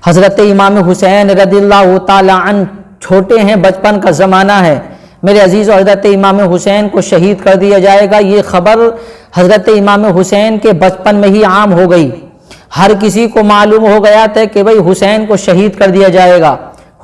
حضرت امام حسین رضی اللہ تعالی عنہ چھوٹے ہیں، بچپن کا زمانہ ہے، میرے عزیزو حضرت امام حسین کو شہید کر دیا جائے گا، یہ خبر حضرت امام حسین کے بچپن میں ہی عام ہو گئی۔ ہر کسی کو معلوم ہو گیا تھا کہ بھئی حسین کو شہید کر دیا جائے گا،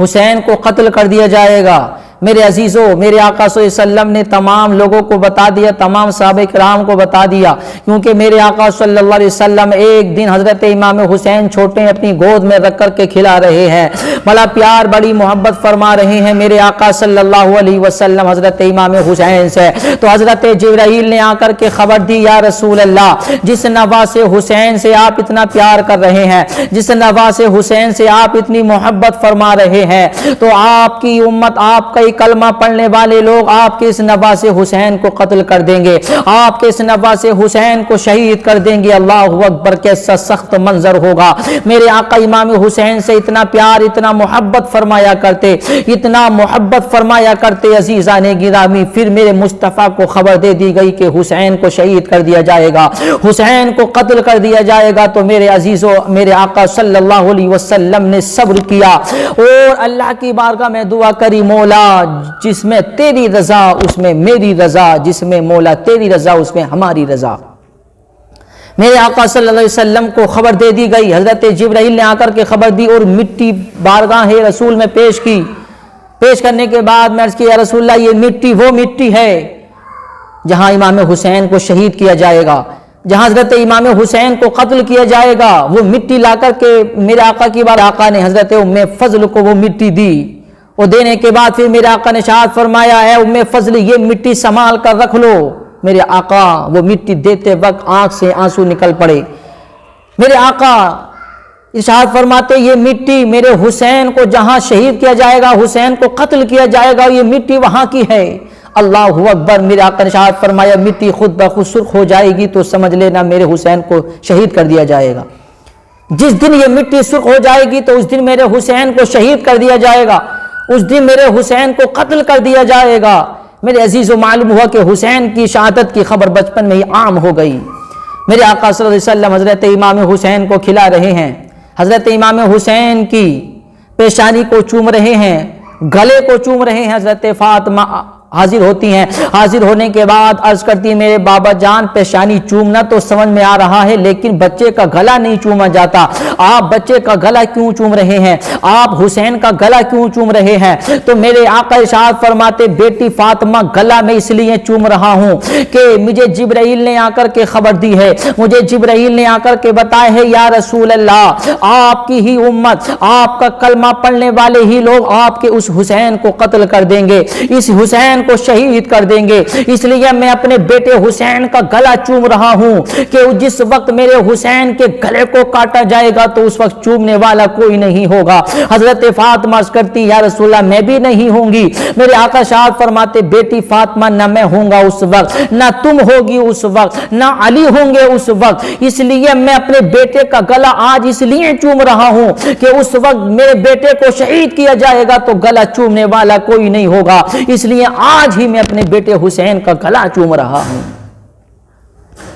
حسین کو قتل کر دیا جائے گا۔ میرے عزیزو، میرے آقا صلی اللہ علیہ وسلم نے تمام لوگوں کو بتا دیا، تمام صحابہ کرام کو بتا دیا، کیونکہ میرے آقا صلی اللہ علیہ وسلم ایک دن حضرت امام حسین چھوٹے اپنی گود میں رکھ کر کے کھلا رہے ہیں، بڑا پیار بڑی محبت فرما رہے ہیں میرے آقا صلی اللہ علیہ وسلم حضرت امام حسین سے۔ تو حضرت جبرائیل نے آ کر کے خبر دی، یا رسول اللہ، جس نواز حسین سے آپ اتنا پیار کر رہے ہیں، جس نواز حسین سے آپ اتنی محبت فرما رہے ہیں، تو آپ کی امت، آپ کا کلمہ پڑھنے والے لوگ آپ کے اس نواز حسین کو قتل کر دیں گے، آپ کے اس نواز حسین کو شہید کر دیں گے۔ اللہ اکبر، کیسا سخت منظر ہوگا۔ میرے آقا امام حسین سے اتنا پیار، اتنا محبت فرمایا کرتے، اتنا محبت فرمایا کرتے عزیزان گرامی۔ پھر میرے مصطفیٰ کو خبر دے دی گئی کہ حسین کو شہید کر دیا جائے گا، حسین کو قتل کر دیا جائے گا۔ تو میرے عزیزو، میرے آقا صلی اللہ علیہ وسلم نے صبر کیا اور اللہ کی بارگاہ میں دعا کری، مولا جس میں تیری رضا اس میں میری رضا، جس میں مولا تیری رضا اس میں ہماری رضا۔ میرے آقا صلی اللہ علیہ وسلم کو خبر دے دی گئی، حضرت جبرائیل نے آ کر کے خبر دی اور مٹی بارگاہ رسول میں پیش کی۔ پیش کرنے کے بعد میں عرض کیا، یا رسول اللہ، یہ مٹی وہ مٹی ہے جہاں امام حسین کو شہید کیا جائے گا، جہاں حضرت امام حسین کو قتل کیا جائے گا۔ وہ مٹی لا کر کے میرے آقا کی بار آقا نے حضرت ام فضل کو وہ مٹی دی، اور دینے کے بعد پھر میرے آقا نے ارشاد فرمایا، اے ام فضل، یہ مٹی سنبھال کر رکھ لو۔ میرے آقا وہ مٹی دیتے وقت آنکھ سے آنسو نکل پڑے۔ میرے آقا ارشاد فرماتے، یہ مٹی میرے حسین کو جہاں شہید کیا جائے گا، حسین کو قتل کیا جائے گا، یہ مٹی وہاں کی ہے۔ اللہ اکبر، میرے آقا نے ارشاد فرمایا، مٹی خود بخود سرخ ہو جائے گی تو سمجھ لینا میرے حسین کو شہید کر دیا جائے گا۔ جس دن یہ مٹی سرخ ہو جائے گی تو اس دن میرے حسین کو شہید کر دیا جائے گا، اس دن میرے حسین کو قتل کر دیا جائے گا۔ میرے عزیزو، معلوم ہوا کہ حسین کی شہادت کی خبر بچپن میں ہی عام ہو گئی۔ میرے آقا صلی اللہ علیہ وسلم حضرت امام حسین کو کھلا رہے ہیں، حضرت امام حسین کی پیشانی کو چوم رہے ہیں، گلے کو چوم رہے ہیں۔ حضرت فاطمہ حاضر ہوتی ہیں، حاضر ہونے کے بعد عرض کرتی ہیں، میرے بابا جان، پیشانی چومنا تو سمجھ میں آ رہا ہے، لیکن بچے کا گلا نہیں چوما جاتا، آپ بچے کا گلا کیوں چوم رہے ہیں، آپ حسین کا گلا کیوں چوم رہے ہیں؟ تو میرے آقا ارشاد فرماتے، بیٹی فاطمہ، گلا میں اس لیے چوم رہا ہوں کہ مجھے جبرائیل نے آ کر کے خبر دی ہے، مجھے جبرائیل نے آ کر کے بتایا ہے، یا رسول اللہ، آپ کی ہی امت، آپ کا کلمہ پڑھنے والے ہی لوگ آپ کے اس حسین کو قتل کر دیں گے، اس حسین کو شہید کر دیں گے، اس لیے میں اپنے بیٹے حسین کا گلا چوم رہا ہوں کہ جس وقت میرے حسین کے گلے کو کاٹا جائے گا تو اس وقت چومنے والا کوئی نہیں ہوگا۔ حضرت فاطمہ کرتی، یا رسول اللہ، میں بھی نہیں ہوں گی۔ میرے آقا شاد فرماتے، بیٹی فاطمہ، نہ میں ہوں گا اس وقت، نہ تم ہوگی اس وقت، نہ علی ہوں گے اس وقت، اس لیے میں اپنے بیٹے کا گلا آج اس لیے چوم رہا ہوں کہ اس وقت میرے بیٹے کو شہید کیا جائے گا تو گلا چومنے والا کوئی نہیں ہوگا، اس لیے آج ہی میں اپنے بیٹے حسین کا گلا چوم رہا ہوں۔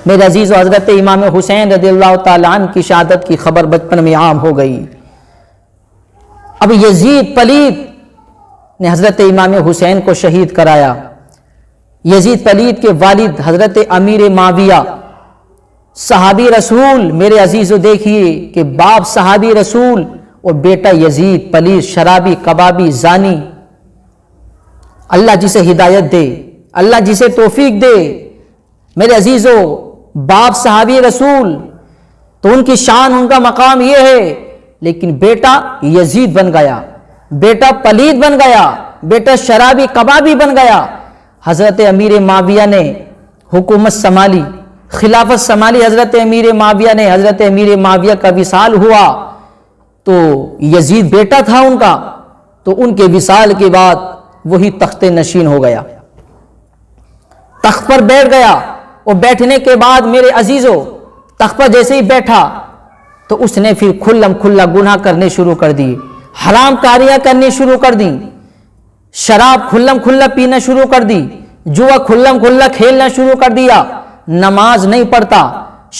میرے عزیز و حضرت امام حسین رضی اللہ تعالیٰ عنہ کی شہادت کی خبر بچپن میں عام ہو گئی۔ اب یزید پلید نے حضرت امام حسین کو شہید کرایا۔ یزید پلید کے والد حضرت امیر معاویہ صحابی رسول، میرے عزیز و دیکھیے کہ باپ صحابی رسول اور بیٹا یزید پلید، شرابی، کبابی، زانی۔ اللہ جسے ہدایت دے، اللہ جسے توفیق دے۔ میرے عزیزو، باپ صحابی رسول تو ان کی شان، ان کا مقام یہ ہے، لیکن بیٹا یزید بن گیا، بیٹا پلید بن گیا، بیٹا شرابی کبابی بن گیا۔ حضرت امیر معاویہ نے حکومت سنبھالی، خلافت سنبھالی حضرت امیر معاویہ نے۔ حضرت امیر معاویہ کا وصال ہوا تو یزید بیٹا تھا ان کا، تو ان کے وصال کے بعد وہی تخت نشین ہو گیا، تخت پر بیٹھ گیا، اور بیٹھنے کے بعد میرے عزیزو، تخت پر جیسے ہی بیٹھا تو اس نے پھر کھلم کھلا گناہ کرنے شروع کر دی، حرام کاریاں کرنی شروع کر دی، شراب کھلم کھلا پینا شروع کر دی، جوا کھلم کھلا کھیلنا شروع کر دیا، نماز نہیں پڑھتا،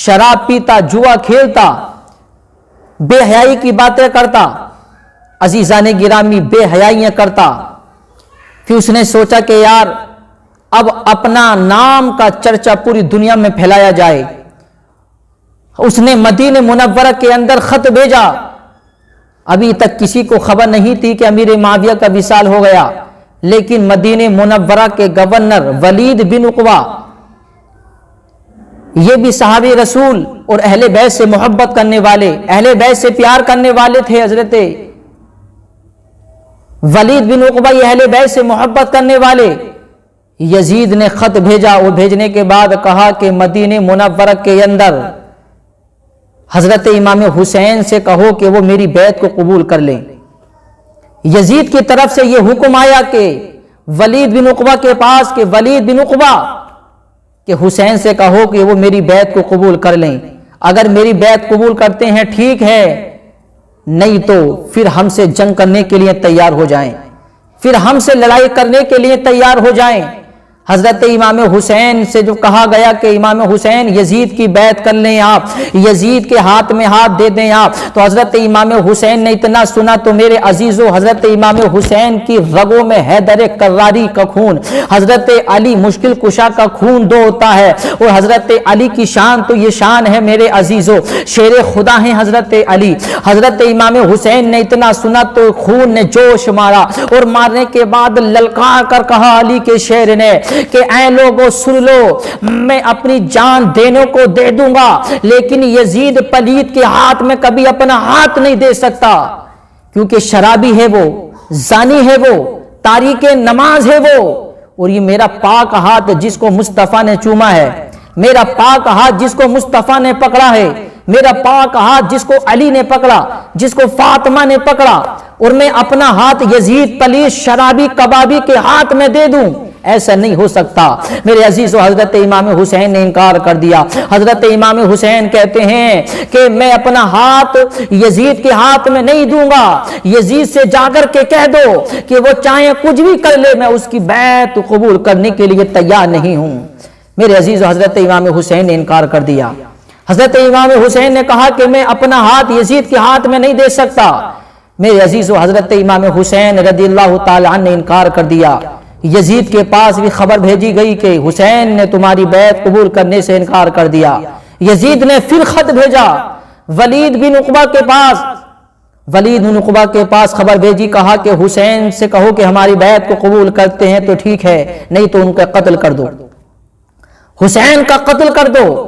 شراب پیتا، جوا کھیلتا۔ بے حیائی کی باتیں کرتا، عزیزان گرامی بے حیائیاں کرتا۔ پھر اس نے سوچا کہ یار اب اپنا نام کا چرچا پوری دنیا میں پھیلایا جائے۔ اس نے مدینہ منورہ کے اندر خط بھیجا۔ ابھی تک کسی کو خبر نہیں تھی کہ امیر معاویہ کا وصال ہو گیا، لیکن مدینہ منورہ کے گورنر ولید بن عقبہ، یہ بھی صحابی رسول اور اہل بیت سے محبت کرنے والے، اہل بیت سے پیار کرنے والے تھے۔ حضرت ولید بن عقبہ یہ اہل بیت سے محبت کرنے والے، یزید نے خط بھیجا۔ وہ بھیجنے کے بعد کہا کہ مدینہ منورہ کے اندر حضرت امام حسین سے کہو کہ وہ میری بیعت کو قبول کر لیں۔ یزید کی طرف سے یہ حکم آیا کہ ولید بن عقبہ کے پاس کہ ولید بن عقبہ کہ حسین سے کہو کہ وہ میری بیعت کو قبول کر لیں، اگر میری بیعت قبول کرتے ہیں ٹھیک ہے، نہیں تو پھر ہم سے جنگ کرنے کے لیے تیار ہو جائیں، پھر ہم سے لڑائی کرنے کے لیے تیار ہو جائیں۔ حضرت امام حسین سے جو کہا گیا کہ امام حسین یزید کی بیعت کر لیں، آپ یزید کے ہاتھ میں ہاتھ دے دیں آپ، تو حضرت امام حسین نے اتنا سنا تو میرے عزیزو حضرت امام حسین کی رگوں میں حیدر کراری کا خون، حضرت علی مشکل کشا کا خون دو ہوتا ہے، اور حضرت علی کی شان تو یہ شان ہے میرے عزیزو، شیر خدا ہیں حضرت علی۔ حضرت امام حسین نے اتنا سنا تو خون نے جوش مارا، اور مارنے کے بعد للکار کر کہا علی کے شیر نے کہ اے لوگوں سن لو، میں اپنی جان دینے کو دے دوں گا، لیکن یزید پلید کے ہاتھ میں کبھی اپنا ہاتھ نہیں دے سکتا، کیونکہ شرابی ہے وہ، زانی ہے وہ، تاریک نماز ہے وہ، اور یہ میرا پاک ہاتھ جس کو مصطفیٰ نے چوما ہے، میرا پاک ہاتھ جس کو مصطفیٰ نے پکڑا ہے، میرا پاک ہاتھ جس کو علی نے پکڑا، جس کو فاطمہ نے پکڑا، اور میں اپنا ہاتھ یزید پلید شرابی کبابی کے ہاتھ میں دے دوں، ایسا نہیں ہو سکتا میرے عزیز۔ و حضرت امام حسین نے انکار کر دیا۔ حضرت امام حسین کہتے ہیں کہ میں اپنا ہاتھ یزید کے ہاتھ میں نہیں دوں گا، یزید سے جا کر کے کہہ دو کہ وہ چاہے کچھ بھی کر لے، میں اس کی بیعت قبول کرنے کے لیے تیار نہیں ہوں۔ میرے عزیز، حضرت امام حسین نے انکار کر دیا۔ حضرت امام حسین نے کہا کہ میں اپنا ہاتھ یزید کے ہاتھ میں نہیں دے سکتا۔ میرے عزیز، حضرت امام حسین رضی اللہ تعالی عنہ نے انکار کر دیا۔ یزید کے پاس بھی خبر بھیجی گئی کہ حسین نے تمہاری بیعت قبول کرنے سے انکار کر دیا۔ یزید نے پھر خط بھیجا ولید بن عقبہ کے پاس، ولید بن عقبہ کے پاس خبر بھیجی، کہا کہ حسین سے کہو کہ ہماری بیعت کو قبول کرتے ہیں تو ٹھیک ہے، نہیں تو ان کا قتل کر دو، حسین کا قتل کر دو۔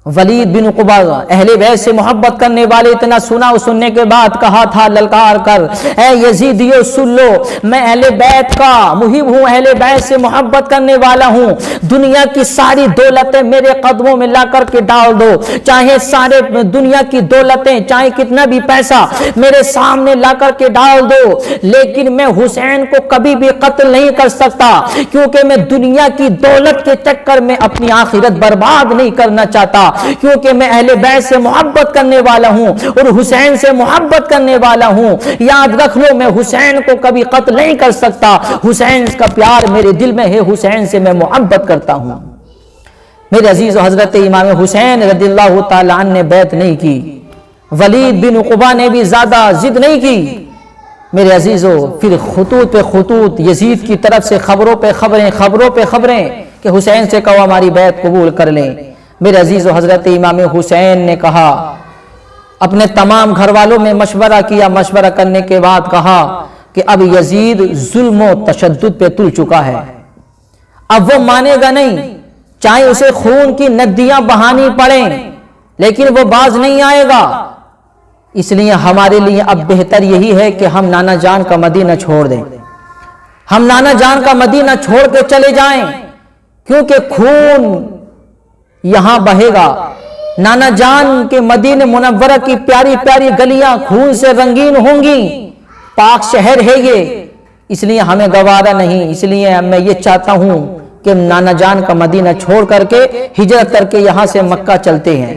ولید بن عقبہ اہل بیت سے محبت کرنے والے اتنا سنا، سننے کے بعد کہا تھا للکار کر، اے یزیدیو سن لو، میں اہل بیت کا محب ہوں، اہل بیت سے محبت کرنے والا ہوں، دنیا کی ساری دولتیں میرے قدموں میں لا کر کے ڈال دو، چاہے سارے دنیا کی دولتیں، چاہے کتنا بھی پیسہ میرے سامنے لا کر کے ڈال دو، لیکن میں حسین کو کبھی بھی قتل نہیں کر سکتا، کیونکہ میں دنیا کی دولت کے چکر میں اپنی آخرت برباد نہیں کرنا چاہتا، کیونکہ میں اہل بیت سے محبت کرنے والا ہوں اور حسین سے محبت کرنے والا ہوں۔ یاد رکھ لو، میں حسین کو کبھی قتل نہیں کر سکتا، حسین کا پیار میرے دل میں ہے، حسین سے میں محبت کرتا ہوں۔ میرے عزیز، حضرت امام حسین رضی اللہ تعالی عنہ نے بیعت نہیں کی، ولید بن عقبہ نے بھی زیادہ ضد نہیں کی۔ میرے عزیزو، پھر خطوط پہ خطوط یزید کی طرف سے خبروں پہ خبریں کہ حسین سے کہو ہماری بیعت قبول کر لیں۔ میرے عزیز، و حضرت امام حسین نے کہا، اپنے تمام گھر والوں میں مشورہ کیا، مشورہ کرنے کے بعد کہا کہ اب یزید ظلم و تشدد پہ تل چکا ہے، اب وہ مانے گا نہیں، چاہے اسے خون کی ندیاں بہانی پڑیں لیکن وہ باز نہیں آئے گا۔ اس لیے ہمارے لیے اب بہتر یہی ہے کہ ہم نانا جان کا مدینہ چھوڑ دیں، ہم نانا جان کا مدینہ چھوڑ کے چلے جائیں، کیونکہ خون یہاں بہے گا، نانا جان کے مدینہ منورہ کی پیاری پیاری گلیاں خون سے رنگین ہوں گی، پاک شہر ہے یہ، اس لیے ہمیں گوارا نہیں، اس لیے میں یہ چاہتا ہوں کہ نانا جان کا مدینہ چھوڑ کر کے ہجرت کر کے یہاں سے مکہ چلتے ہیں۔